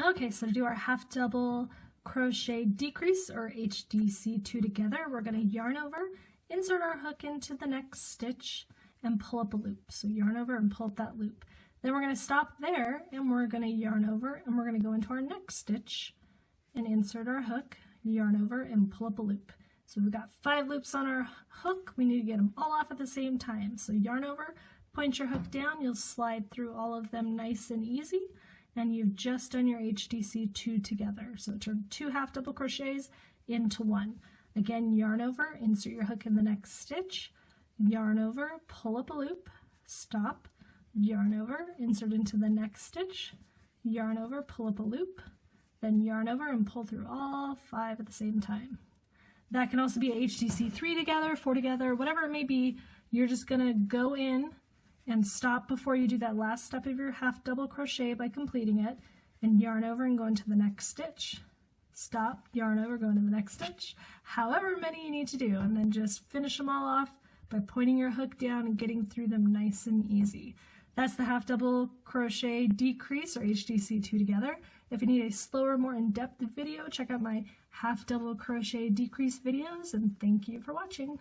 Okay, so to do our half double crochet decrease, or HDC2 together, we're going to yarn over, insert our hook into the next stitch, and pull up a loop. So yarn over and pull up that loop. Then we're going to stop there, and we're going to yarn over, and we're going to go into our next stitch and insert our hook, yarn over, and pull up a loop. So we've got 5 loops on our hook. We need to get them all off at the same time. So yarn over, point your hook down, you'll slide through all of them nice and easy, and you've just done your HDC2 together. So turn 2 half double crochets into 1. Again, yarn over, insert your hook in the next stitch, yarn over, pull up a loop, stop, yarn over, insert into the next stitch, yarn over, pull up a loop, then yarn over and pull through all 5 at the same time. That can also be a HDC3 together, 4 together, whatever it may be. You're just going to go in and stop before you do that last step of your half double crochet by completing it, and yarn over and go into the next stitch. Stop, yarn over, go into the next stitch, however many you need to do, and then just finish them all off by pointing your hook down and getting through them nice and easy. That's the half double crochet decrease, or HDC2 together. If you need a slower, more in-depth video, check out my half double crochet decrease videos, and thank you for watching.